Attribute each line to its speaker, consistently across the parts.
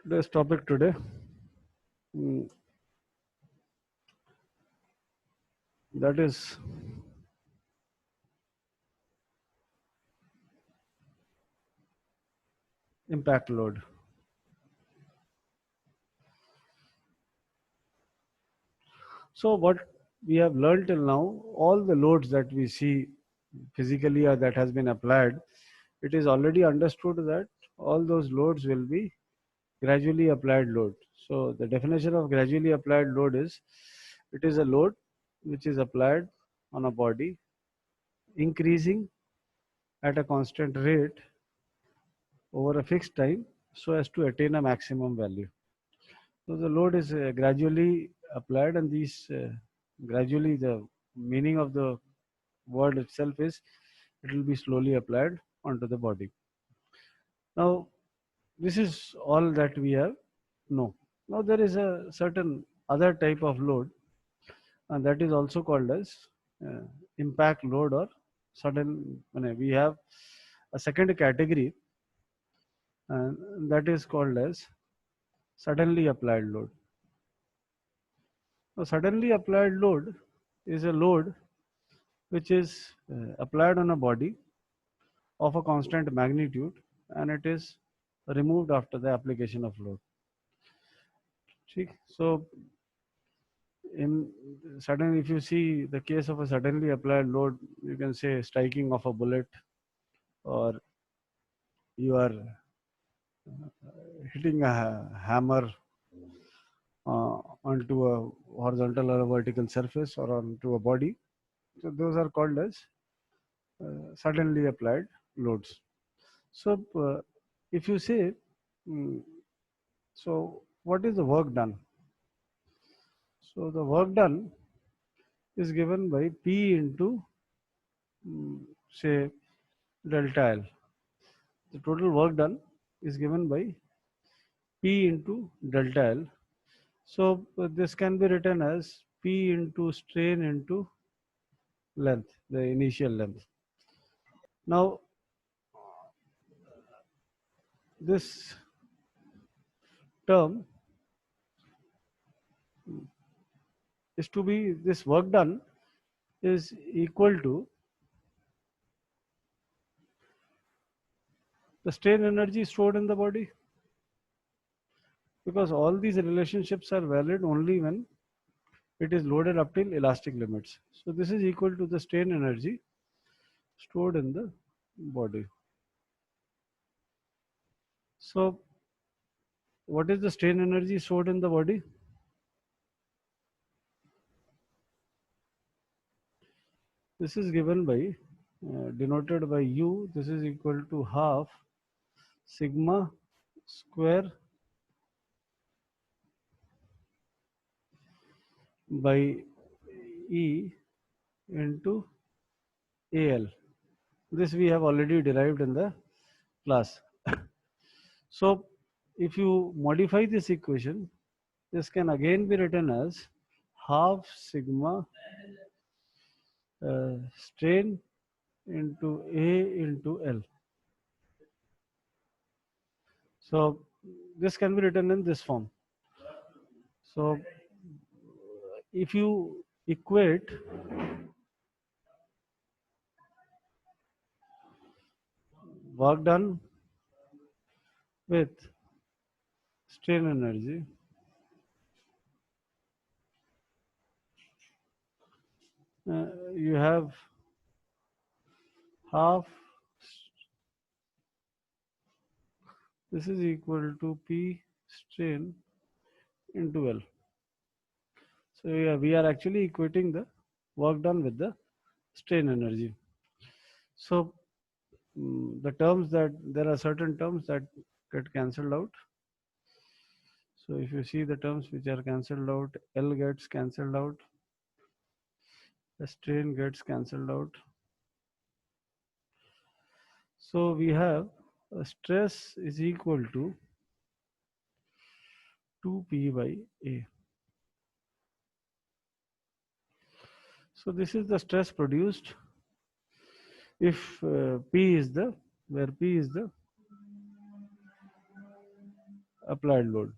Speaker 1: Today's topic today, that is impact load. So what we have learned till now, all the loads that we see physically or that has been applied, it is already understood that all those loads will be gradually applied load. So the definition of gradually applied load is, it is a load which is applied on a body, increasing at a constant rate over a fixed time so as to attain a maximum value. So the load is gradually applied, and these gradually, the meaning of the word itself is it will be slowly applied onto the body. Now, this is all that we have know. Now there is a certain other type of load, and that is also called as uh, impact load or sudden. We have a second category, and that is called as suddenly applied load. Now, suddenly applied load is a load which is applied on a body of a constant magnitude, and it is removed after the application of load. So in sudden, if you see the case of a suddenly applied load, you can say striking of a bullet, or you are hitting a hammer onto a horizontal or a vertical surface or onto a body. So those are called as suddenly applied loads. So if you say, mm, so what is the work done? So the work done is given by P into, say, delta L. The total work done is given by P into delta L. So this can be written as P into strain into length, the initial length. Now this term is to be, this work done is equal to the strain energy stored in the body, because all these relationships are valid only when it is loaded up till elastic limits. So this is equal to the strain energy stored in the body. So what is the strain energy stored in the body? This is given by, denoted by U. This is equal to half sigma square by E into AL. This we have already derived in the class. So if you modify this equation, this can again be written as half sigma strain into A into L. So this can be written in this form. So if you equate work done with strain energy, you have half, this is equal to P strain into L. So yeah, we are actually equating the work done with the strain energy. So the terms that, there are certain terms that get cancelled out. So if you see the terms which are cancelled out, L gets cancelled out, the strain gets cancelled out. So we have a stress is equal to 2P by A. So this is the stress produced if P is the, where P is the applied load.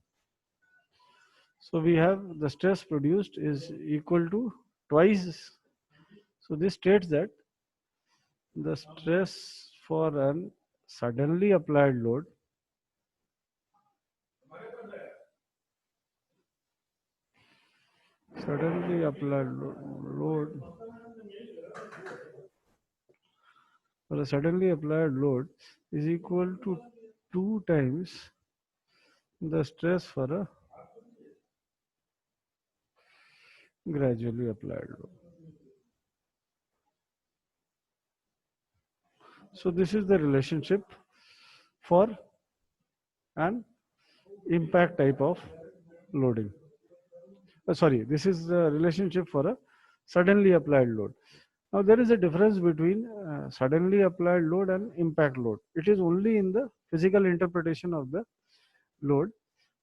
Speaker 1: So we have the stress produced is equal to twice. So this states that the stress for an suddenly applied load suddenly applied load for a suddenly applied load is equal to 2 times the stress for a gradually applied load. So this is the relationship for an impact type of loading. Sorry, this is the relationship for a suddenly applied load. Now there is a difference between suddenly applied load and impact load. It is only in the physical interpretation of the load.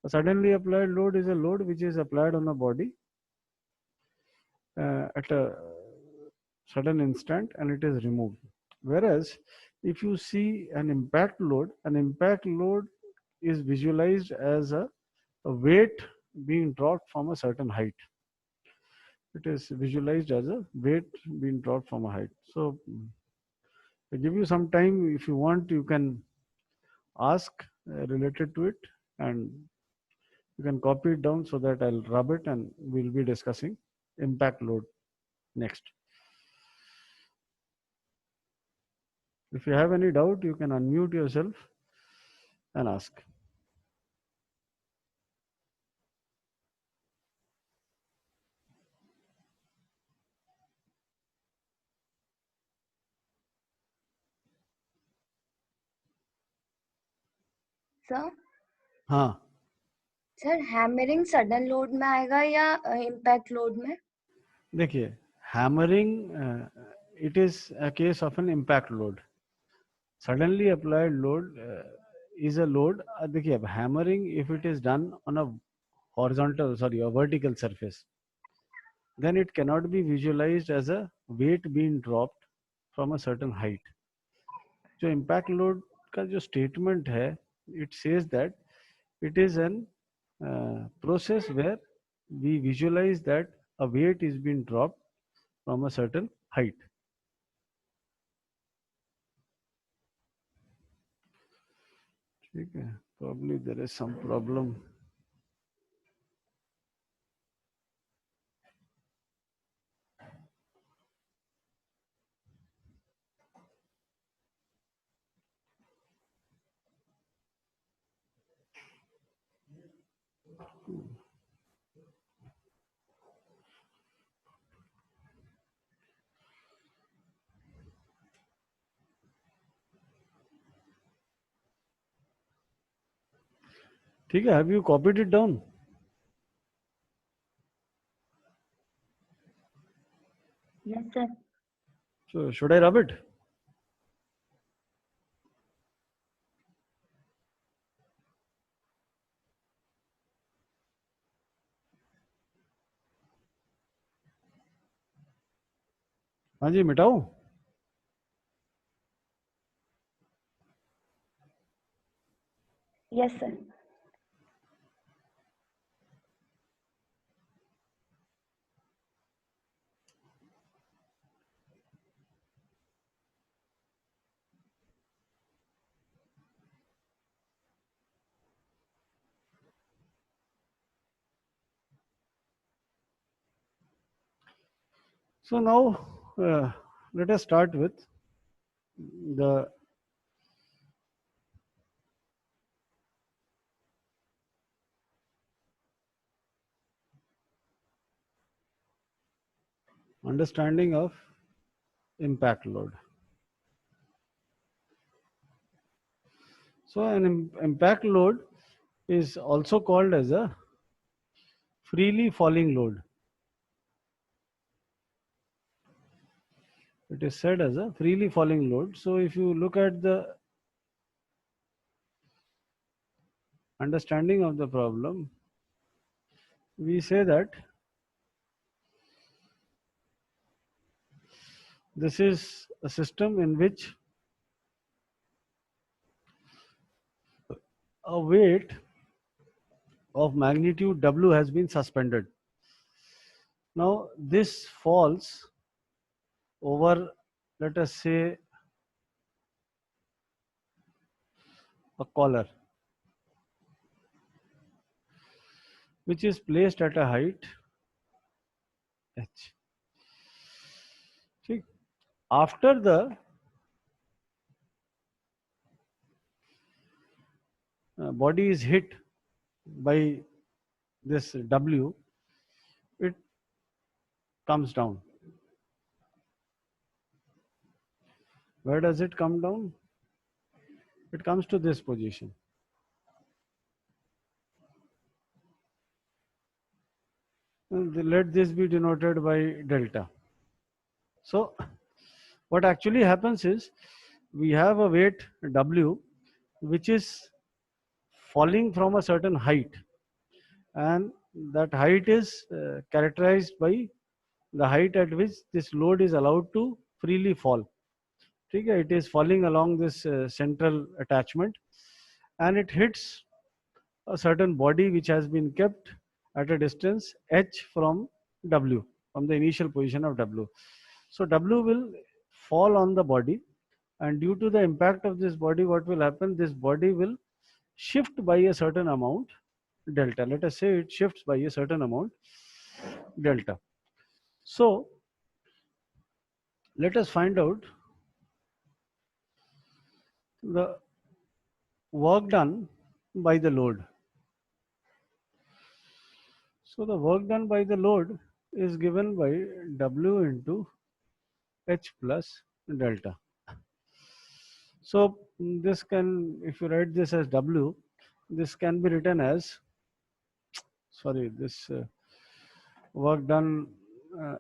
Speaker 1: A suddenly applied load is a load which is applied on a body at a sudden instant and it is removed. Whereas if you see an impact load is visualized as a weight being dropped from a certain height. It is visualized as a weight being dropped from a height. So I give you some time. If you want, you can ask related to it and you can copy it down so that I'll rub it and we'll be discussing impact load next. If you have any doubt, you can unmute yourself and ask.
Speaker 2: Sir
Speaker 1: हाँ
Speaker 2: sir hammering sudden load में आएगा या impact load में?
Speaker 1: देखिए hammering it is a case of an impact load. Suddenly applied load is a load. देखिए अब hammering if it is done on a a vertical surface, then it cannot be visualized as a weight being dropped from a certain height. जो impact load का जो statement है, it says that it is an process where we visualize that a weight is being dropped from a certain height. ठीक है, probably there is some problem. ठीक है, have you copied it down?
Speaker 2: Yes, sir.
Speaker 1: So should I rub it? हाँ जी, मिटाओ.
Speaker 2: Yes, sir.
Speaker 1: So now let us start with the understanding of impact load. So an impact load is also called as a freely falling load. It is said as a freely falling load. So if you look at the understanding of the problem, we say that this is a system in which a weight of magnitude W has been suspended. Now this falls over, let us say, a collar which is placed at a height h. See, after the body is hit by this W, it comes down. Where does it come down? It comes to this position. And let this be denoted by delta. So what actually happens is we have a weight W which is falling from a certain height, and that height is characterized by the height at which this load is allowed to freely fall. Okay, it is falling along this central attachment, and it hits a certain body which has been kept at a distance h from W, from the initial position of W. So W will fall on the body, and due to the impact of this body, what will happen? This body will shift by a certain amount delta. Let us say it shifts by a certain amount delta. So let us find out the work done by the load. So the work done by the load is given by W into H plus delta. So this can, if you write this as W, this can be written as, sorry, this work done, uh,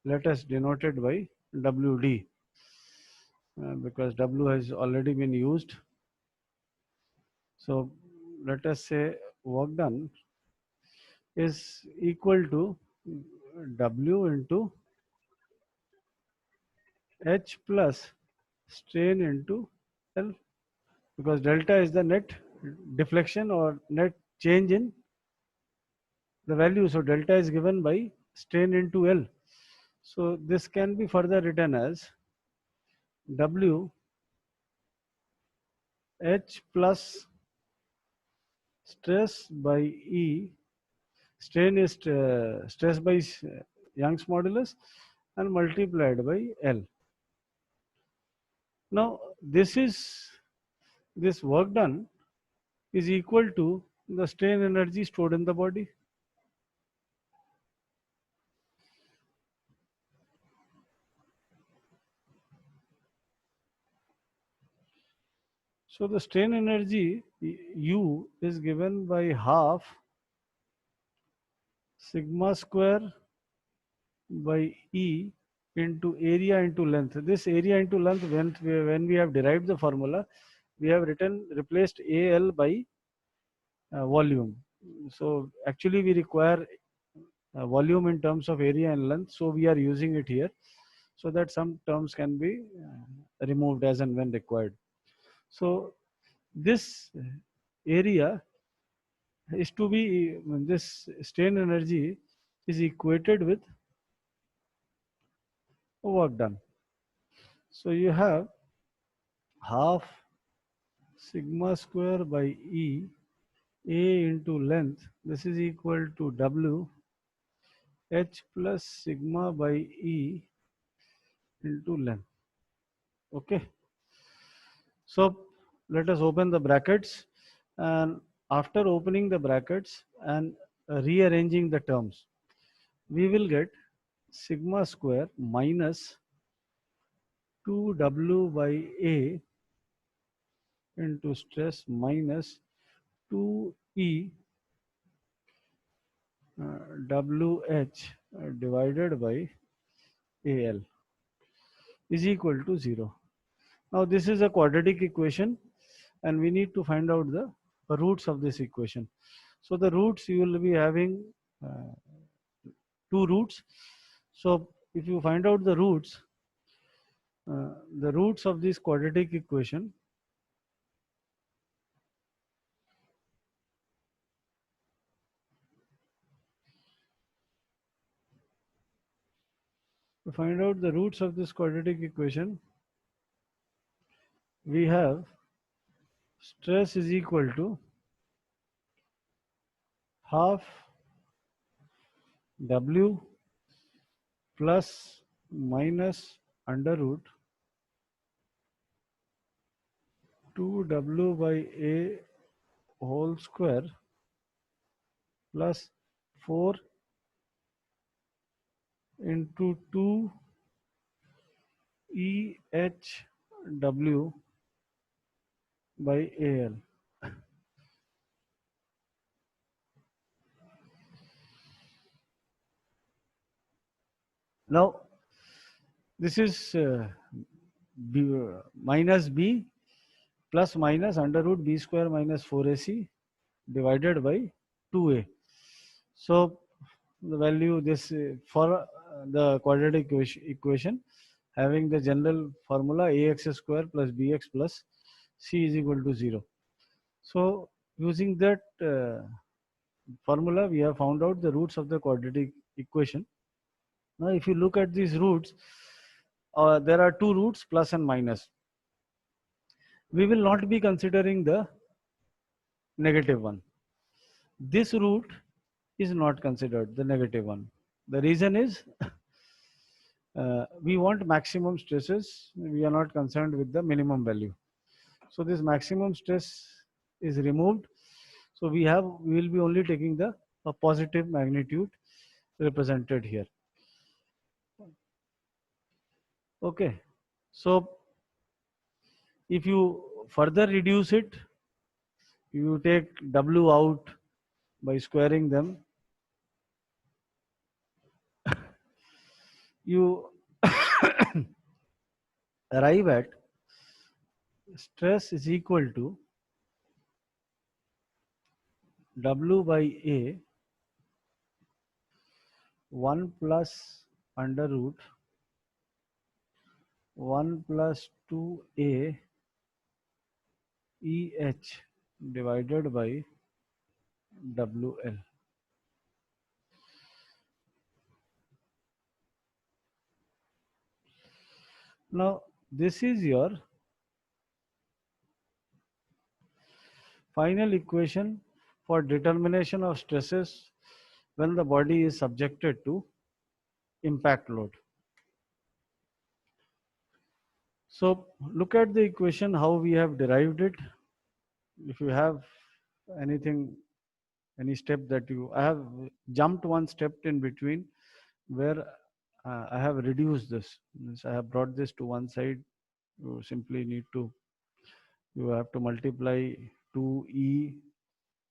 Speaker 1: let us denote it by WD, because W has already been used. So let us say work done is equal to W into H plus strain into L, because delta is the net deflection or net change in the value. So delta is given by strain into L. So this can be further written as W H plus stress by E. Strain is stress by Young's modulus and multiplied by L. Now this work done is equal to the strain energy stored in the body. So the strain energy U is given by half sigma square by E into area into length. This area into length, when we have derived the formula, we have replaced AL by volume. So actually we require volume in terms of area and length, so we are using it here so that some terms can be removed as and when required. So this area is to be, this strain energy is equated with work done. So you have half sigma square by E A into length. This is equal to W H plus sigma by E into length. Okay. So let us open the brackets, and after opening the brackets and rearranging the terms, we will get sigma square minus 2W by A into stress minus 2E WH divided by AL is equal to 0. Now this is a quadratic equation, and we need to find out the roots of this equation. So the roots, you will be having uh, two roots. So if you find out the roots of this quadratic equation, To find out the roots of this quadratic equation, we have stress is equal to half W plus minus under root 2W by A whole square plus 4 into 2 EHW by AL. Now, this is minus B plus minus under root B square minus 4AC divided by 2A. So, the value this for the quadratic equation having the general formula ax square plus bx plus c is equal to 0. So, using that formula, we have found out the roots of the quadratic equation. Now, if you look at these roots, there are two roots, plus and minus. We will not be considering the negative one. This root is not considered the negative one. The reason is we want maximum stresses. We are not concerned with the minimum value. So this maximum stress is removed. So we will be only taking the positive magnitude represented here. Okay. So if you further reduce it, you take W out by squaring them. You arrive at stress is equal to W by A 1 plus under root 1 plus 2A EH divided by WL. Now, this is your final equation for determination of stresses when the body is subjected to impact load. So, look at the equation, how we have derived it. If you have anything, any step that I have jumped one step in between where I have reduced this. I have brought this to one side. You simply need to, you have to multiply 2E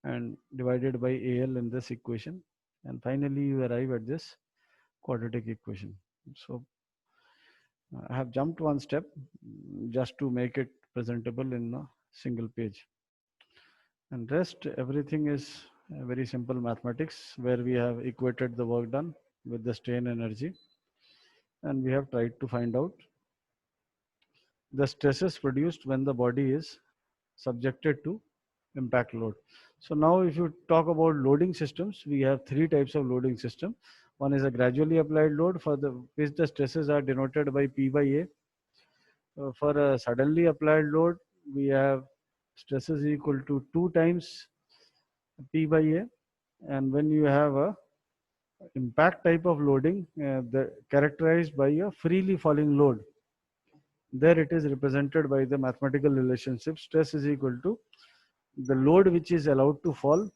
Speaker 1: and divided by AL in this equation. And finally, you arrive at this quadratic equation. So I have jumped one step just to make it presentable in a single page. And rest, everything is very simple mathematics where we have equated the work done with the strain energy. And we have tried to find out the stresses produced when the body is subjected to impact load. So now if you talk about loading systems, we have three types of loading system. One is a gradually applied load for which the stresses are denoted by P by A. For a suddenly applied load, we have stresses equal to 2 times P by A. And when you have a impact type of loading, characterized by a freely falling load, there it is represented by the mathematical relationship stress is equal to the load which is allowed to fall,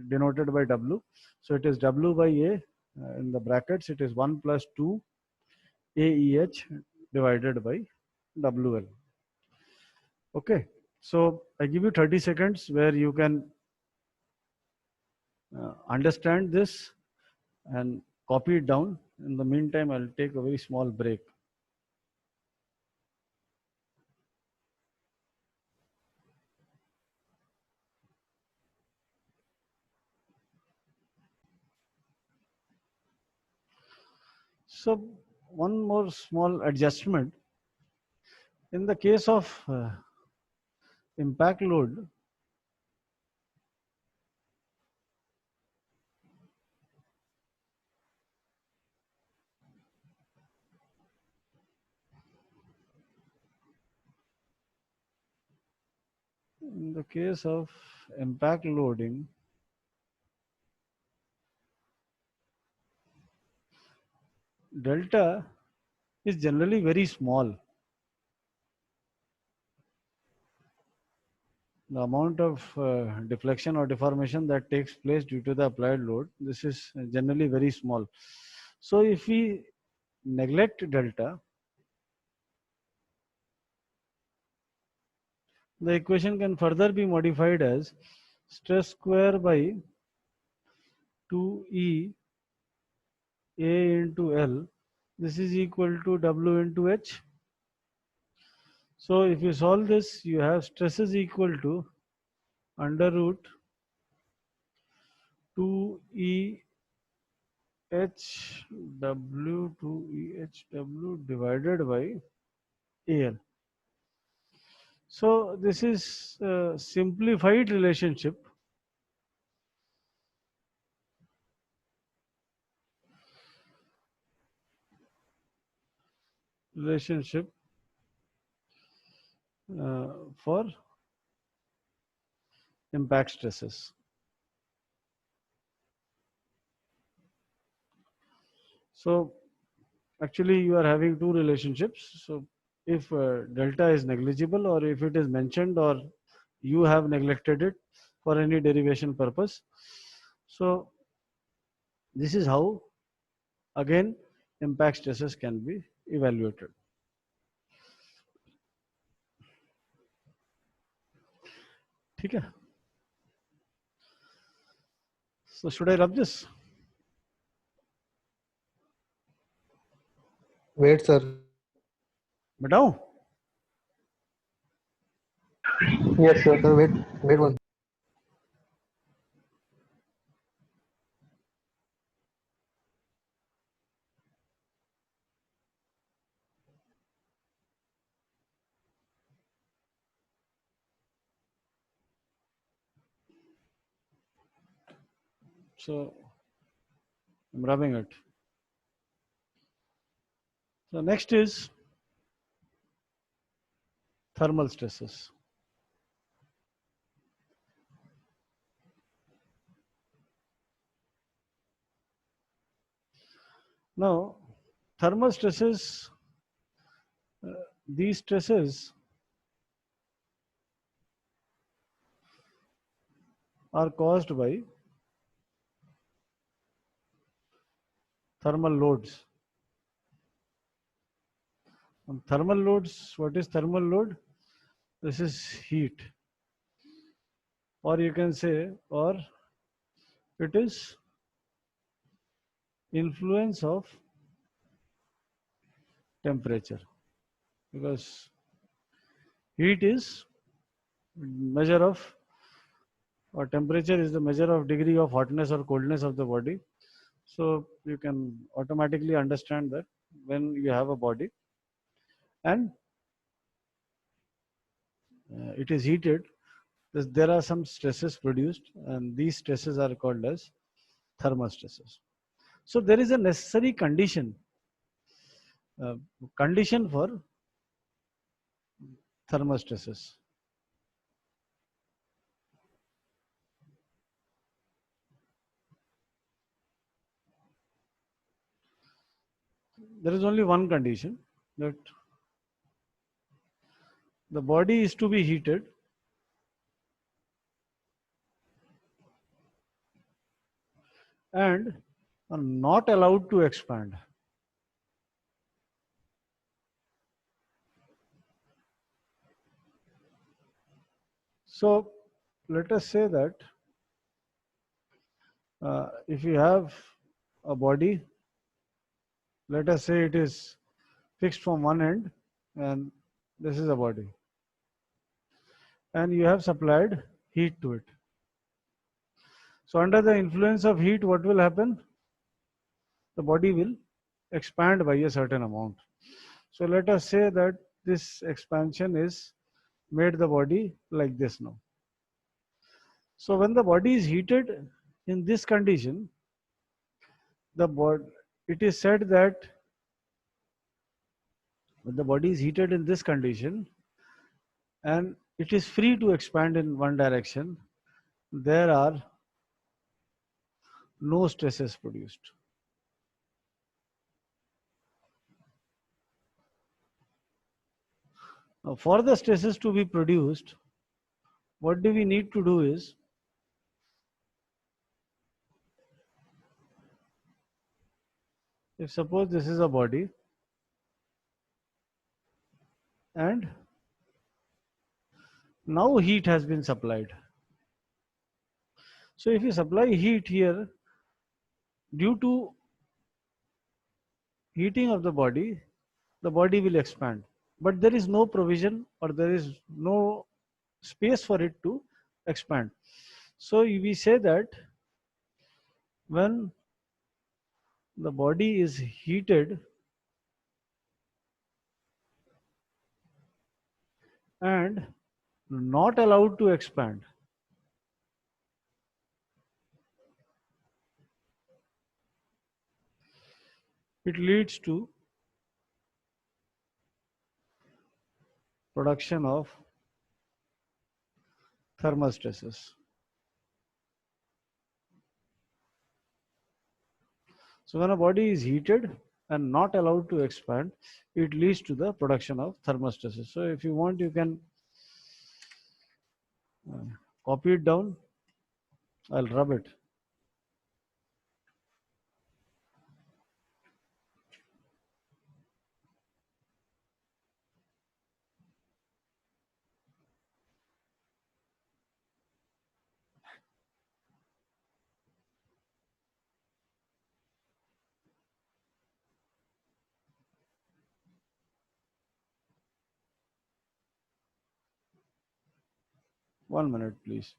Speaker 1: denoted by W. So it is W by A in the brackets, it is 1 plus 2 AEH divided by WL. Okay, so I give you 30 seconds where you can understand this and copy it down. In the meantime, I'll take a very small break. So one more small adjustment. In the case of impact load, In the case of impact loading, delta is generally very small. The amount of deflection or deformation that takes place due to the applied load, this is generally very small. So if we neglect delta, the equation can further be modified as stress square by 2E A into L. This is equal to W into H. So if you solve this, you have stresses equal to under root 2E HW 2E HW divided by AL. So this is a simplified relationship for impact stresses. So actually you are having two relationships. So if delta is negligible, or if it is mentioned or you have neglected it for any derivation purpose, so this is how again impact stresses can be evaluated. ठीक है? So should I rub this?
Speaker 3: Wait, sir.
Speaker 1: बताऊं?
Speaker 3: Yes, sir. Sir, wait one.
Speaker 1: So I'm rubbing it. So next is thermal stresses. Now, thermal stresses, these stresses are caused by thermal loads. And thermal loads, what is thermal load? This is heat. Or you can say, or it is influence of temperature, because heat is measure of, or temperature is the measure of degree of hotness or coldness of the body. So you can automatically understand that when you have a body and it is heated, there are some stresses produced, and these stresses are called as thermal stresses. So there is a necessary condition for thermal stresses. There is only one condition, that the body is to be heated and are not allowed to expand. So let us say that if you have a body, let us say it is fixed from one end, and this is a body, and you have supplied heat to it. So under the influence of heat, what will happen? The body will expand by a certain amount. So let us say that this expansion is made the body like this now. So when the body is heated in this condition, it is said that when the body is heated in this condition and it is free to expand in one direction, there are no stresses produced. Now, for the stresses to be produced, what do we need to do is, if suppose this is a body and now heat has been supplied. So if you supply heat here, due to heating of the body will expand. But there is no provision or there is no space for it to expand. So we say that when the body is heated and not allowed to expand, it leads to production of thermal stresses. So when a body is heated and not allowed to expand, it leads to the production of thermal stresses. So if you want, you can copy it down. I'll rub it. One minute, please.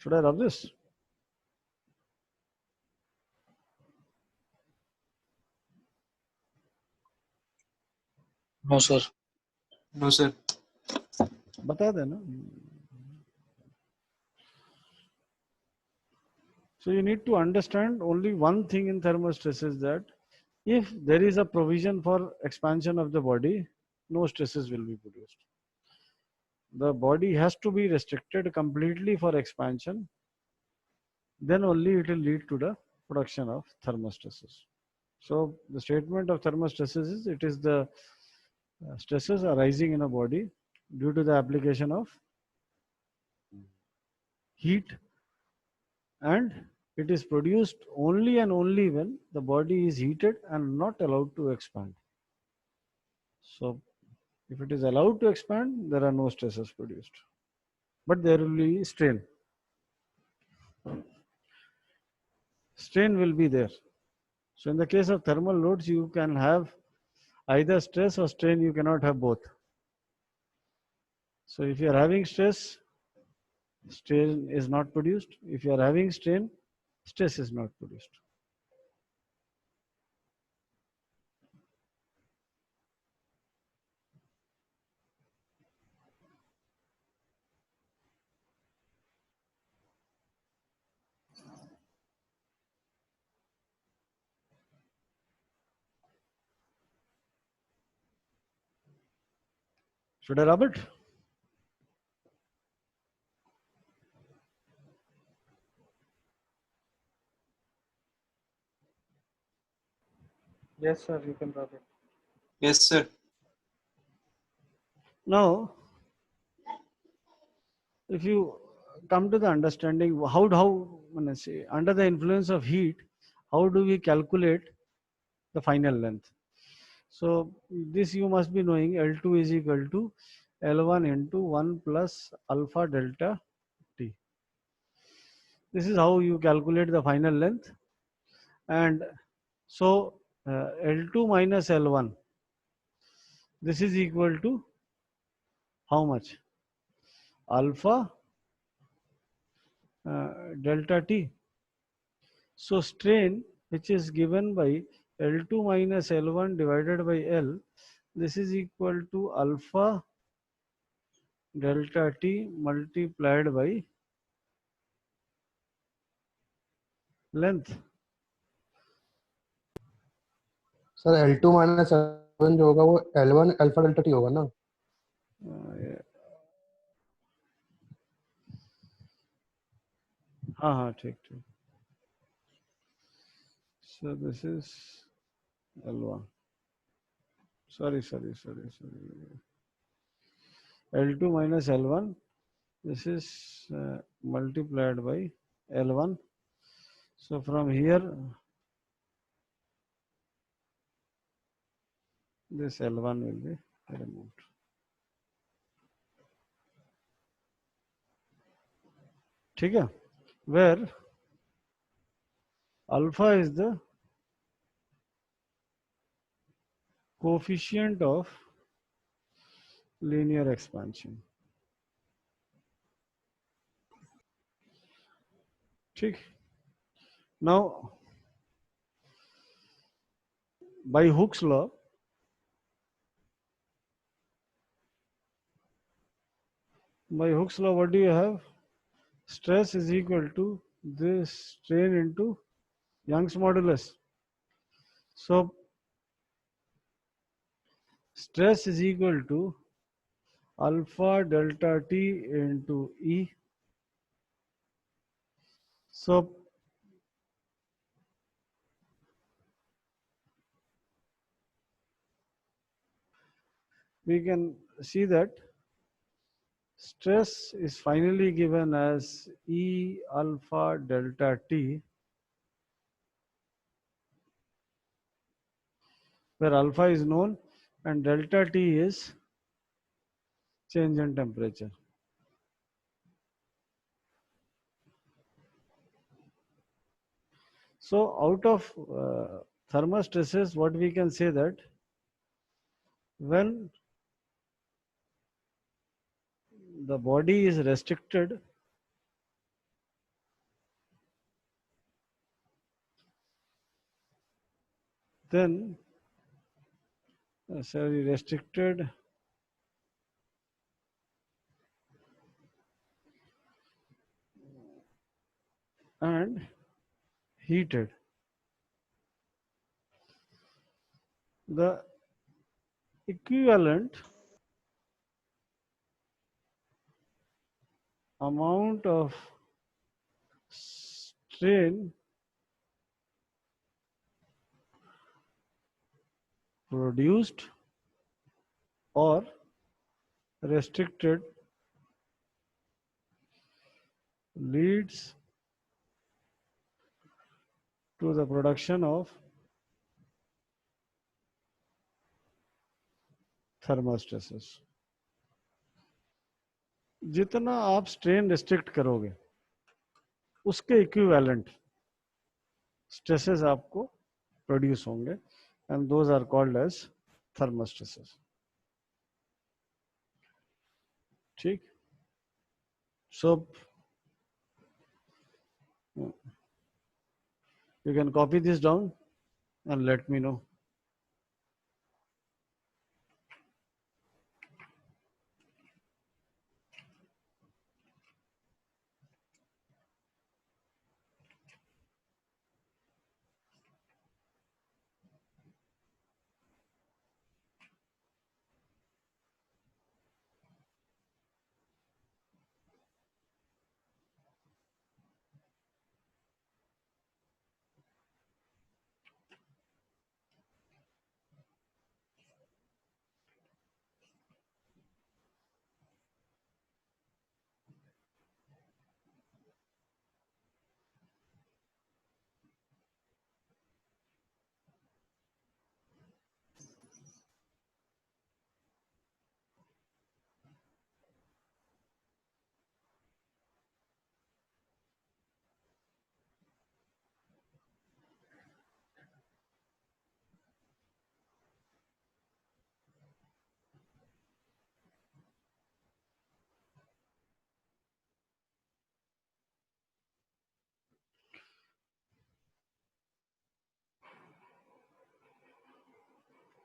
Speaker 1: Should I rub this?
Speaker 4: No, sir. No, sir.
Speaker 1: बता देना. So you need to understand only one thing in thermal stress is that if there is a provision for expansion of the body, no stresses will be produced. The body has to be restricted completely for expansion, then only it will lead to the production of thermal stresses. So the statement of thermal stresses is it is the stresses arising in a body due to the application of heat, and it is produced only and only when the body is heated and not allowed to expand. So if it is allowed to expand, there are no stresses produced, but there will be strain. Strain will be there. So in the case of thermal loads, you can have either stress or strain, you cannot have both. So if you are having stress, strain is not produced. If you are having strain, stress is not produced. Should I rub it?
Speaker 3: Yes, sir, you can rub it.
Speaker 4: Yes, sir.
Speaker 1: Now, if you come to the understanding when I say under the influence of heat, how do we calculate the final length? So this you must be knowing, L2 is equal to L1 into 1 plus alpha delta T. This is how you calculate the final length. And so L2 minus L1, this is equal to how much? alpha delta t. So strain which is given by L2 minus L1 divided by L, this is equal to alpha delta t multiplied by length.
Speaker 3: Sir L2 minus L1 जो होगा वो L1 alpha delta T होगा ना?
Speaker 1: Yeah. हाँ हाँ ठीक ठीक. So this is L1. Sorry. L2 minus L1. This is multiplied by L1. So from here, this L1 will be removed. ठीक है? Where alpha is the coefficient of linear expansion. ठीक? Now, by Hooke's law, what do you have? Stress is equal to this strain into Young's modulus. So, stress is equal to alpha delta t into E. So, we can see that stress is finally given as E alpha delta t, where alpha is known and delta t is change in temperature. So out of thermal stresses, what we can say that when the body is restricted, then restricted and heated, the equivalent amount of strain produced or restricted leads to the production of thermal stresses. जितना आप strain restrict करोगे उसके equivalent stresses आपको produce होंगे and those are called as thermal stresses. ठीक? So you can copy this down and let me know.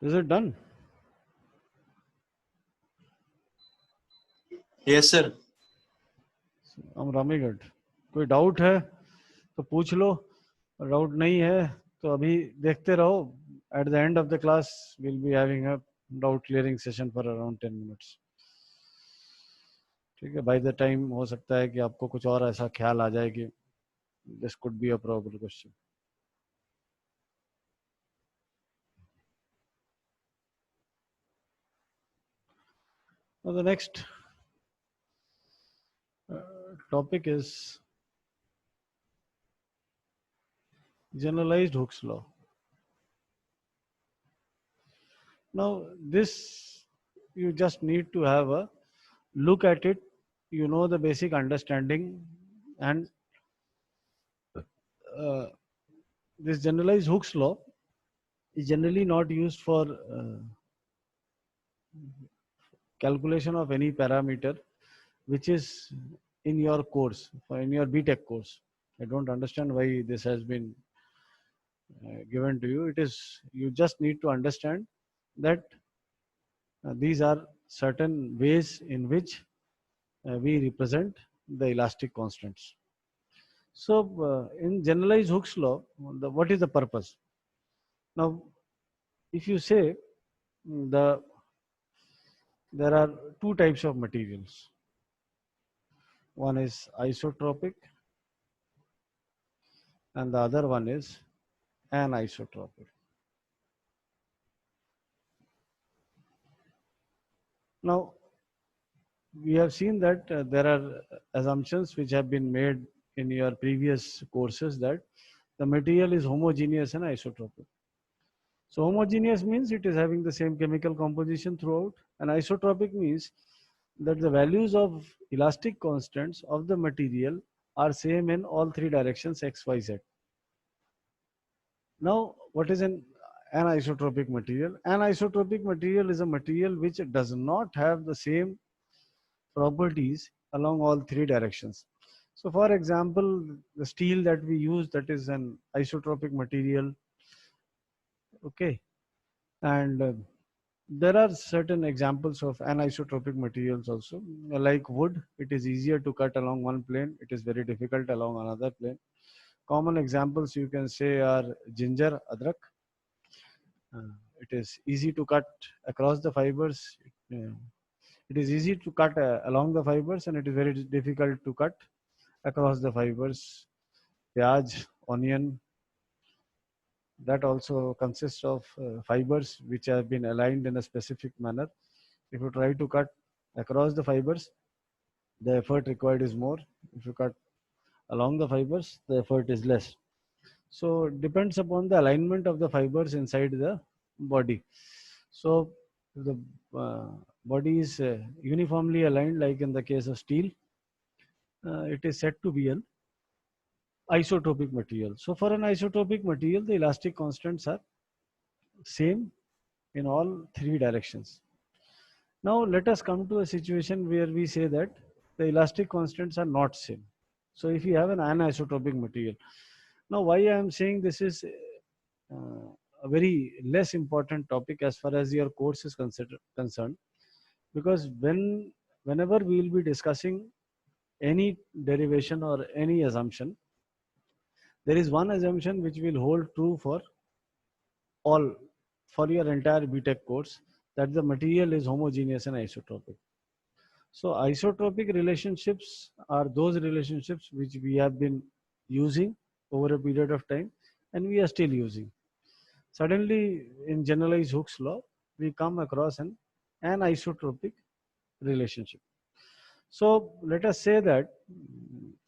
Speaker 1: Is it done?
Speaker 4: Yes, sir.
Speaker 1: I'm Ramigad. कोई doubt है तो पूछ लो, डाउट नहीं है तो अभी देखते रहो. At the end of the class we'll be having a doubt clearing session for around 10 minutes. ठीक है, by the time हो सकता है कि आपको कुछ और ऐसा ख्याल आ जाए कि this could be a probable question. Now the next topic is generalized Hooke's law. Now this you just need to have a look at it, you know the basic understanding, and this generalized Hooke's law is generally not used for calculation of any parameter which is in your course, in your BTech course. I don't understand why this has been given to you. It is, you just need to understand that these are certain ways in which we represent the elastic constants. So in generalized Hooke's law, what is the purpose? Now, if you say there are two types of materials. One is isotropic and the other one is anisotropic. Now, we have seen that there are assumptions which have been made in your previous courses that the material is homogeneous and isotropic. So homogeneous means it is having the same chemical composition throughout, and isotropic means that the values of elastic constants of the material are same in all three directions x, y, z. Now, what is an anisotropic material? Anisotropic material is a material which does not have the same properties along all three directions. So for example, the steel that we use, that is an isotropic material, okay, and there are certain examples of anisotropic materials also, like wood. It is easier to cut along one plane, it is very difficult along another plane. Common examples you can say are ginger, adrak. It is easy to cut across the fibers. It is easy to cut along the fibers, and it is very difficult to cut across the fibers. Pyaj, onion, that also consists of fibers which have been aligned in a specific manner. If you try to cut across the fibers, the effort required is more. If you cut along the fibers, the effort is less. So it depends upon the alignment of the fibers inside the body. So the body is uniformly aligned, like in the case of steel, it is said to be an isotropic material. So for an isotropic material, the elastic constants are same in all three directions. Now let us come to a situation where we say that the elastic constants are not same. So if you have an anisotropic material, now why I am saying this is a very less important topic as far as your course is concerned, because whenever we will be discussing any derivation or any assumption, there is one assumption which will hold true for all, for your entire BTech course, that the material is homogeneous and isotropic. So isotropic relationships are those relationships which we have been using over a period of time and we are still using. Suddenly in generalized Hooke's law, we come across an anisotropic relationship. So let us say that,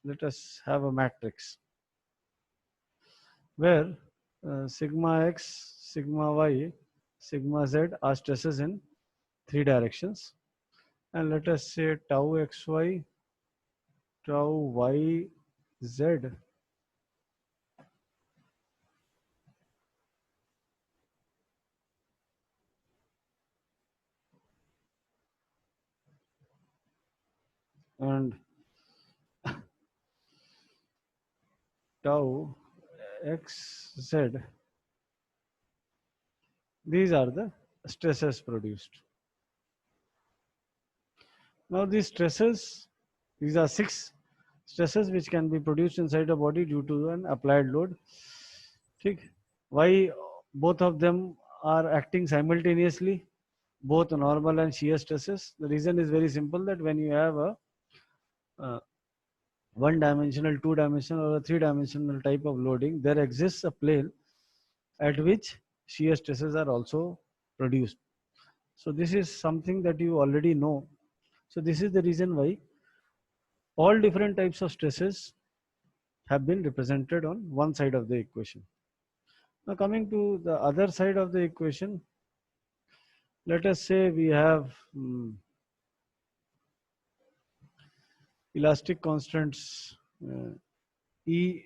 Speaker 1: let us have a matrix where sigma x, sigma y, sigma z are stresses in three directions, and let us say tau xy, tau yz and tau xz These are the stresses produced. Now these stresses, these are 6 stresses which can be produced inside a body due to an applied load. ठीक? Why both of them are acting simultaneously, both normal and shear stresses? The reason is very simple, that when you have a one-dimensional, two-dimensional, or a three-dimensional type of loading, there exists a plane at which shear stresses are also produced. So this is something that you already know. So this is the reason why all different types of stresses have been represented on one side of the equation. Now coming to the other side of the equation, let us say we have elastic constants E11,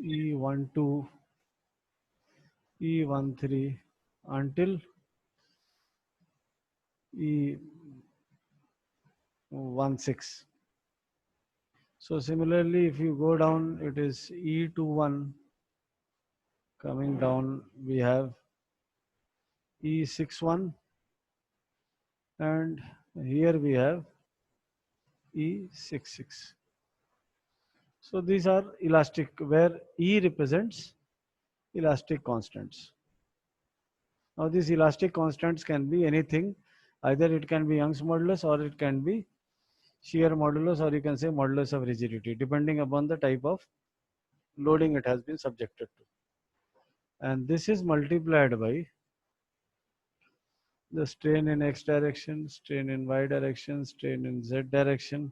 Speaker 1: E12, E13 until E16. So similarly, if you go down, it is E21. Coming down, we have E61, and here we have E66. So these are elastic, where E represents elastic constants. Now these elastic constants can be anything. Either it can be Young's modulus, or it can be shear modulus, or you can say modulus of rigidity, depending upon the type of loading it has been subjected to. And this is multiplied by the strain in x direction, strain in y direction, strain in z direction.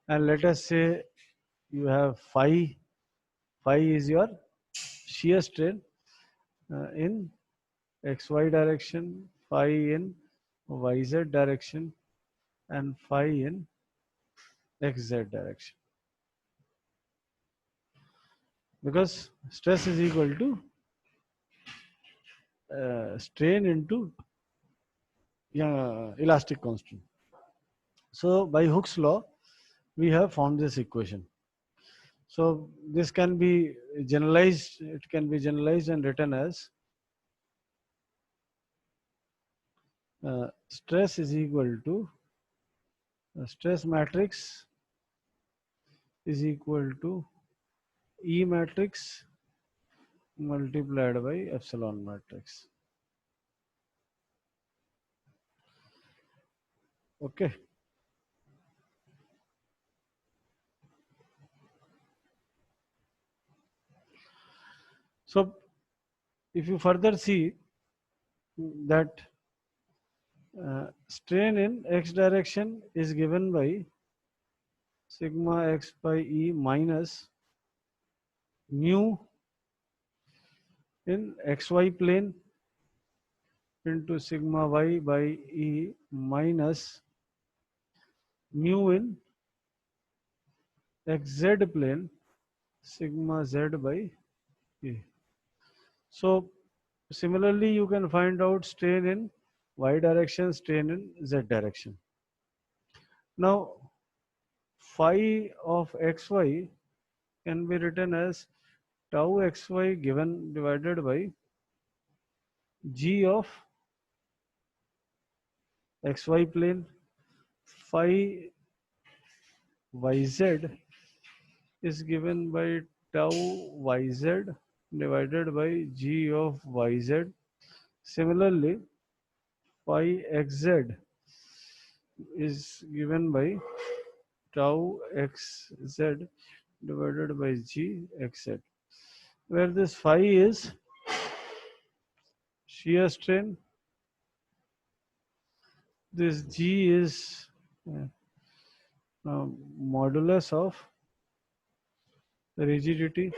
Speaker 1: And let us say you have phi. Phi is your shear strain in xy direction, phi in yz direction, and phi in xz direction. Because stress is equal to strain into elastic constant. So by Hooke's law, we have found this equation. So this can be generalized, it can be generalized and written as stress is equal to stress matrix is equal to E matrix multiplied by epsilon matrix. Okay. So if you further see that strain in x direction is given by sigma x by E minus mu in xy plane into sigma y by E minus mu in xz plane sigma z by E. So similarly, you can find out strain in y direction, strain in z direction. Now phi of xy can be written as tau xy given divided by g of xy plane. Phi yz is given by tau yz divided by g of yz. Similarly, phi xz is given by tau xz divided by g xz, where this phi is shear strain, this g is modulus of rigidity,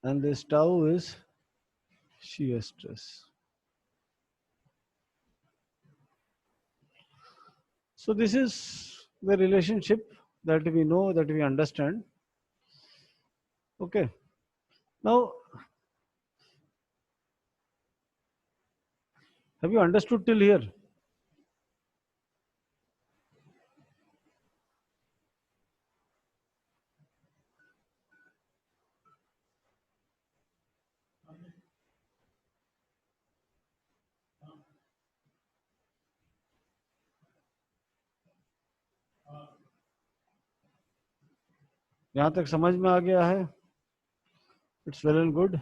Speaker 1: and this tau is shear stress. So this is the relationship that we know, that we understand. Okay. Now, have you understood till here? यहाँ तक समझ में आ गया है? It's well and good.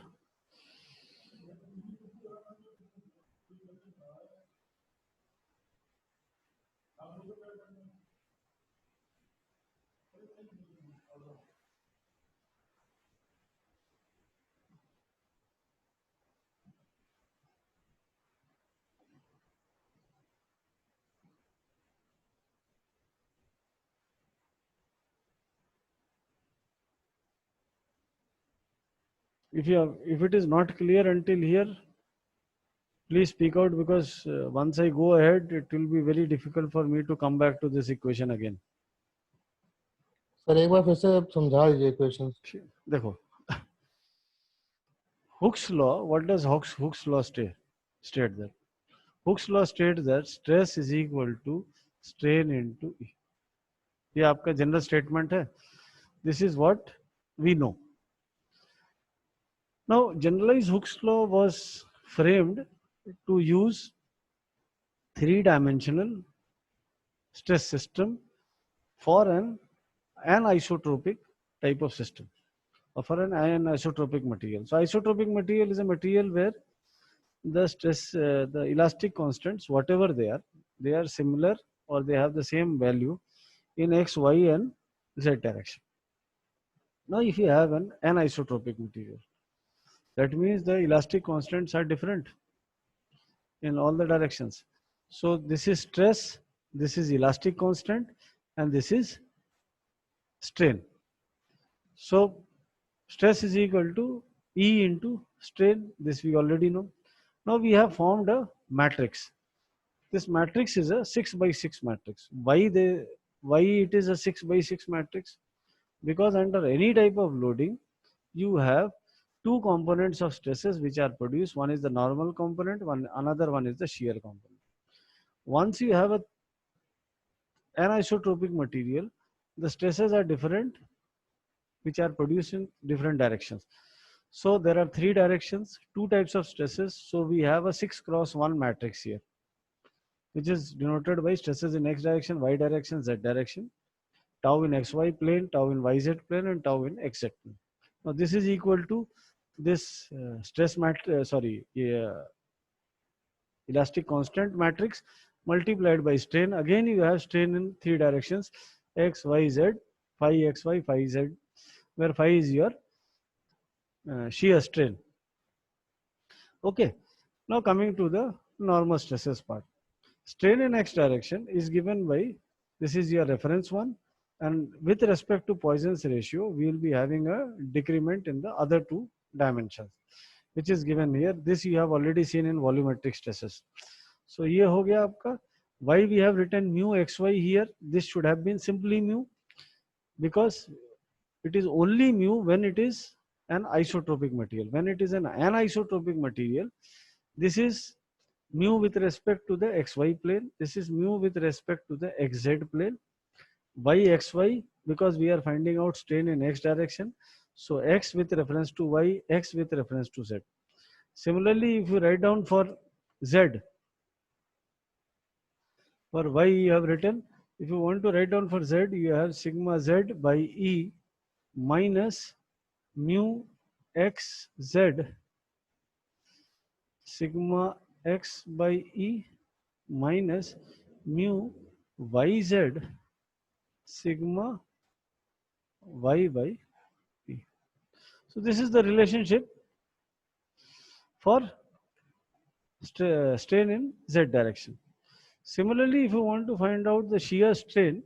Speaker 1: If it is not clear until here, please speak out, because once I go ahead, it will be very difficult for me to come back to this equation again.
Speaker 3: Sir एक बार फिर से समझा दीजिए equations.
Speaker 1: देखो, Hooke's law, what does Hooke's law state that? Hooke's law states that stress is equal to strain into E. ये आपका general statement है. This is what we know. Now, generalized Hooke's law was framed to use three-dimensional stress system for an anisotropic type of system, or for an anisotropic material. So isotropic material is a material where the stress, the elastic constants, whatever they are similar, or they have the same value in x, y, and z direction. Now, if you have an anisotropic material, that means the elastic constants are different in all the directions. So this is stress, this is elastic constant, and this is strain. So stress is equal to E into strain. This we already know. Now we have formed a matrix. This matrix is a 6 by 6 matrix. Why it is a 6 by 6 matrix? Because under any type of loading, you have two components of stresses which are produced. One is the normal component, another one is the shear component. Once you have an anisotropic material, the stresses are different, which are produced in different directions. So there are three directions, two types of stresses. So we have a 6 cross 1 matrix here, which is denoted by stresses in x direction, y direction, z direction, tau in xy plane, tau in yz plane, and tau in xz plane. Now this is equal to this elastic constant matrix multiplied by strain. Again you have strain in three directions, x, y, z, phi xy, phi z, where phi is your shear strain. Okay, now coming to the normal stresses part. Strain in x direction is given by, this is your reference one, and with respect to Poisson's ratio, we will be having a decrement in the other two dimensions, which is given here. This you have already seen in volumetric stresses. So ये हो गया आपका. Why we have written mu xy here? This should have been simply mu, because it is only mu when it is an isotropic material. When it is an anisotropic material, this is mu with respect to the xy plane. This is mu with respect to the xz plane. Why xy? Because we are finding out strain in x direction. So x with reference to y, x with reference to z. Similarly, if you write down for z, for y you have written, if you want to write down for z, you have sigma z by E minus mu xz sigma x by E minus mu yz sigma y by E. So this is the relationship for strain in z direction. Similarly, if you want to find out the shear strain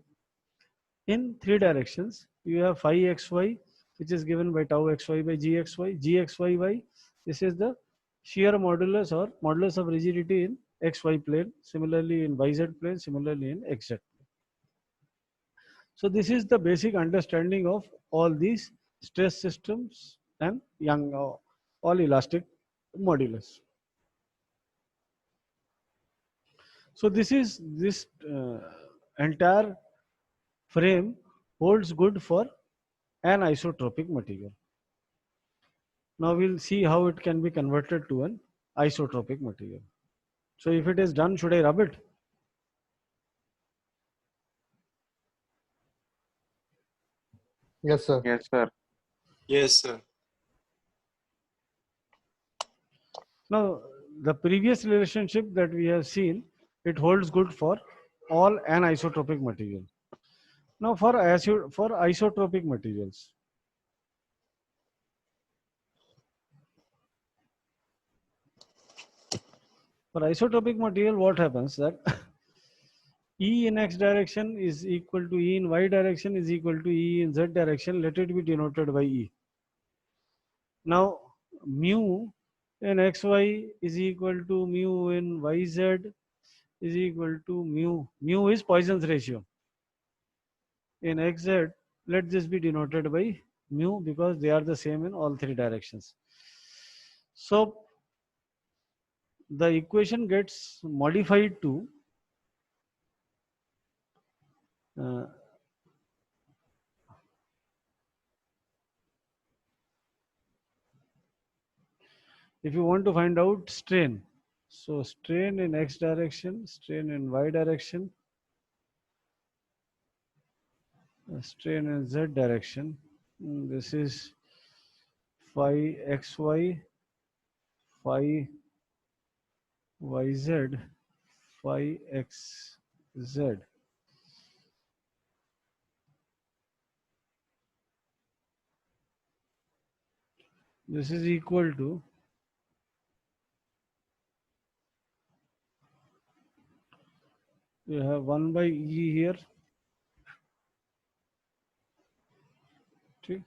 Speaker 1: in three directions, you have phi xy, which is given by tau xy by gxy, gxyy. This is the shear modulus or modulus of rigidity in xy plane, similarly in yz plane, similarly in xz plane. So this is the basic understanding of all these stress systems and all elastic modulus. So this entire frame holds good for an isotropic material. Now we'll see how it can be converted to an isotropic material. So if it is done, should I rub it?
Speaker 3: Yes, sir.
Speaker 5: Yes, sir.
Speaker 4: Yes, sir.
Speaker 1: Now, the previous relationship that we have seen, it holds good for all anisotropic material. Now, for isotropic materials, what happens that E in x direction is equal to E in y direction is equal to E in z direction. Let it be denoted by E. Now, mu in xy is equal to mu in yz is equal to mu. Mu is Poisson's ratio. In xz, let this be denoted by mu because they are the same in all three directions. So, the equation gets modified to uh, if you want to find out strain, so strain in x direction, strain in y direction, strain in z direction, this is phi xy, phi yz, phi xz. This is equal to you have 1 by E here. Okay.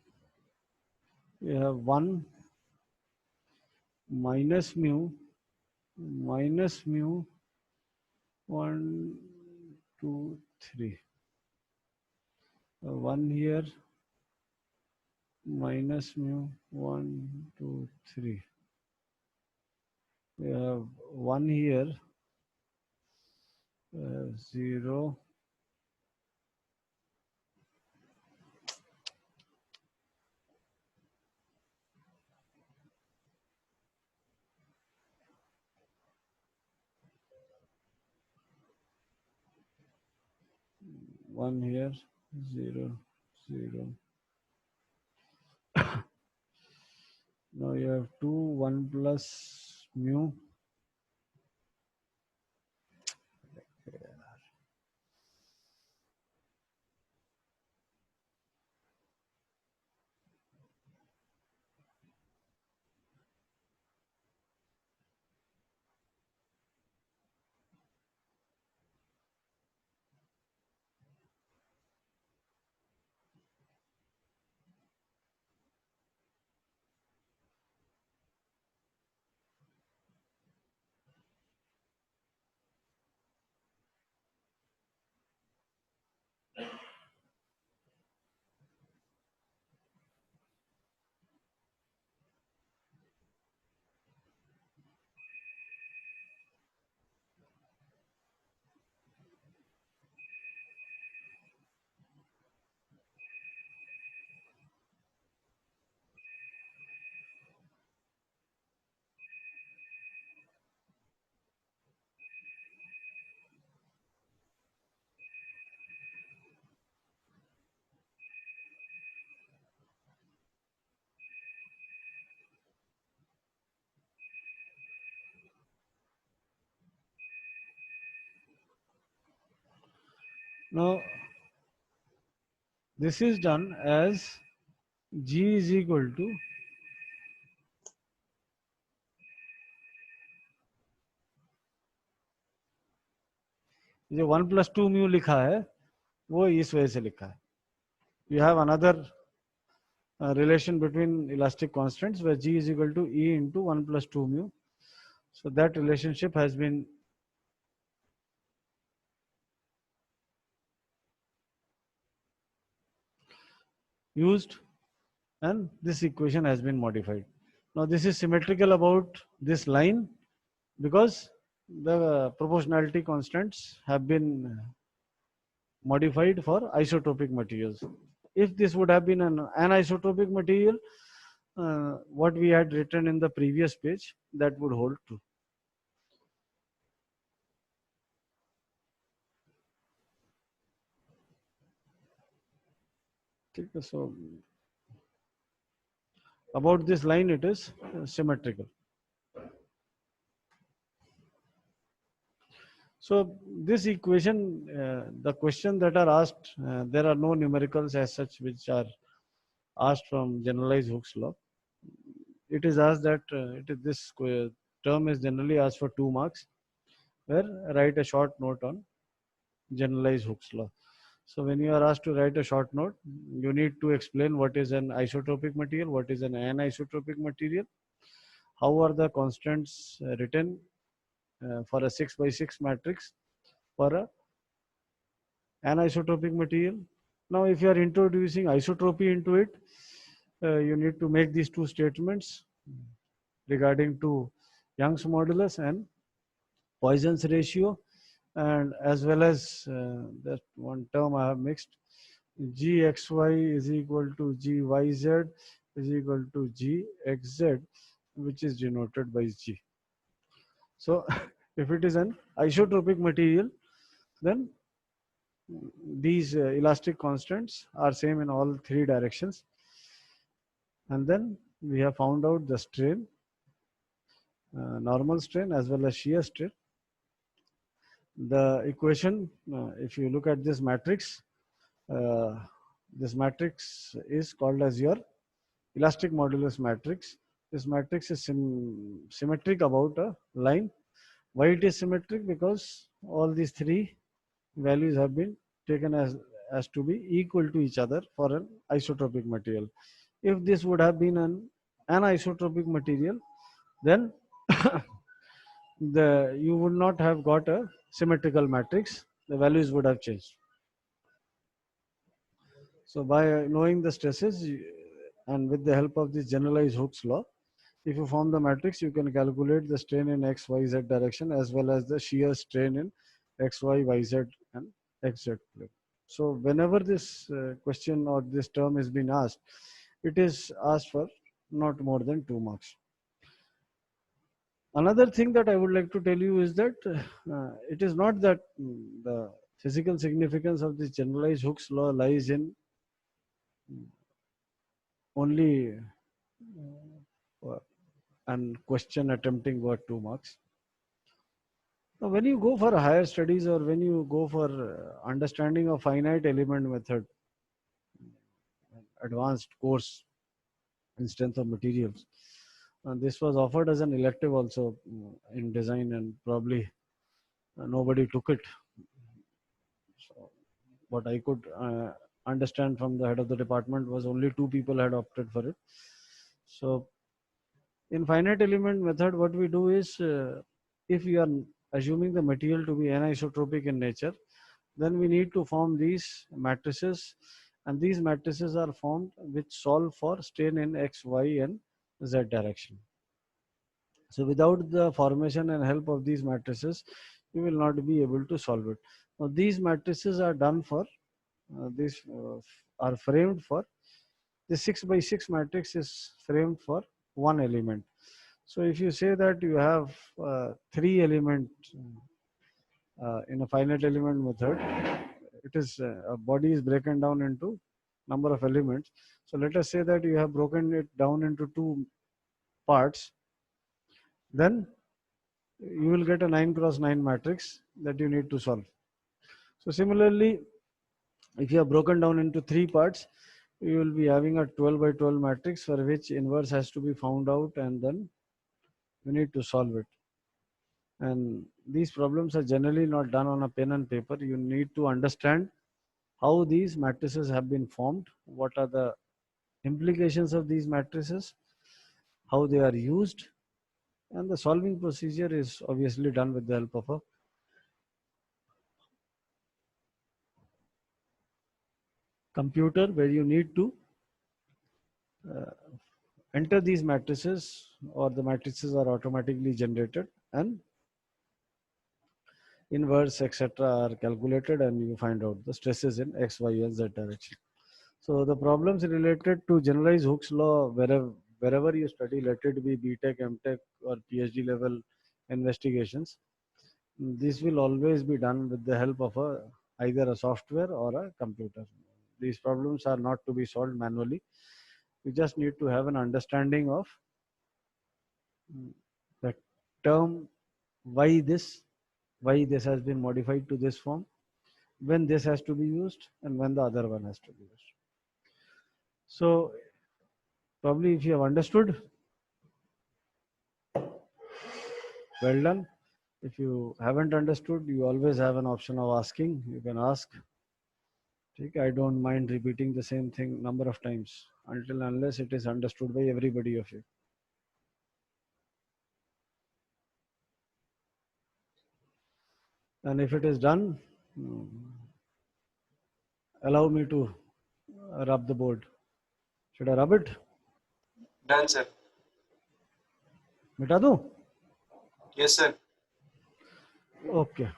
Speaker 1: You have 1 minus mu 1, 2, 3. 1 here minus mu 1, 2, 3. We have 1 here, 0, 1 here, 0, 0. Now you have 2, 1 plus mu. Now this is done as G is equal to जो 1 plus 2 mu लिखा है वो इस वजह से लिखा है. You have another relation between elastic constants where G is equal to E into 1 plus 2 mu. So that relationship has been used and this equation has been modified. Now this is symmetrical about this line because the proportionality constants have been modified for isotropic materials. If this would have been an anisotropic material, what we had written in the previous page, that would hold true. Okay, so about this line, it is symmetrical. So this equation, the question that are asked, there are no numericals as such which are asked from generalized Hooke's law. It is asked that this term is generally asked for 2 marks, where write a short note on generalized Hooke's law. So when you are asked to write a short note, you need to explain what is an isotropic material, what is an anisotropic material, how are the constants written for a 6 by 6 matrix for a anisotropic material. Now, if you are introducing isotropy into it, you need to make these two statements regarding to Young's modulus and Poisson's ratio, and as well as that one term I have mixed, gxy is equal to gyz is equal to gxz, which is denoted by g. So if it is an isotropic material, then these elastic constants are same in all 3 directions. And then we have found out the strain, normal strain as well as shear strain. The equation, if you look at this matrix is called as your elastic modulus matrix. This matrix is symmetric about a line. Why it is symmetric? Because all these 3 values have been taken as to be equal to each other for an isotropic material. If this would have been an anisotropic material, then you would not have got a symmetrical matrix. The values would have changed. So by knowing the stresses and with the help of this generalized Hooke's law, if you form the matrix, you can calculate the strain in x, y, z direction as well as the shear strain in x, y, y, z and x, z plane. So whenever this question or this term is being asked, it is asked for not more than 2 marks. Another thing that I would like to tell you is that it is not that the physical significance of this generalized Hooke's law lies in only and question attempting for 2 marks. Now, when you go for higher studies or when you go for understanding of finite element method, advanced course in strength of materials, and this was offered as an elective also in design, and probably nobody took it. So what I could understand from the head of the department was only 2 people had opted for it. So in finite element method, what we do is, if we are assuming the material to be anisotropic in nature, then we need to form these matrices, and these matrices are formed which solve for strain in x, y and z direction. So without the formation and help of these matrices, you will not be able to solve it. Now these matrices are done for, are framed for, the 6 by 6 matrix is framed for 1 element. So if you say that you have 3 elements in a finite element method, it is a body is broken down into number of elements. So let us say that you have broken it down into 2 parts, then you will get a 9 cross 9 matrix that you need to solve. So similarly, if you have broken down into 3 parts, you will be having a 12 by 12 matrix for which inverse has to be found out, and then you need to solve it. And these problems are generally not done on a pen and paper. You need to understand how these matrices have been formed, what are the implications of these matrices, how they are used, and the solving procedure is obviously done with the help of a computer, where you need to enter these matrices, or the matrices are automatically generated and inverse etc. are calculated, and you find out the stresses in x, y and z direction. So the problems related to generalized Hooke's law, wherever you study, let it be BTech, MTech or PhD level investigations, this will always be done with the help of either a software or a computer. These problems are not to be solved manually. You just need to have an understanding of the term why this has been modified to this form, when this has to be used, and when the other one has to be used. So probably if you have understood, well done. If you haven't understood, you always have an option of asking. You can ask. I don't mind repeating the same thing number of times until unless it is understood by everybody of you. And if it is done, allow me to rub the board. Should I rub it?
Speaker 4: Done, sir.
Speaker 1: मिटा दूं?
Speaker 4: Yes, sir.
Speaker 1: Okay.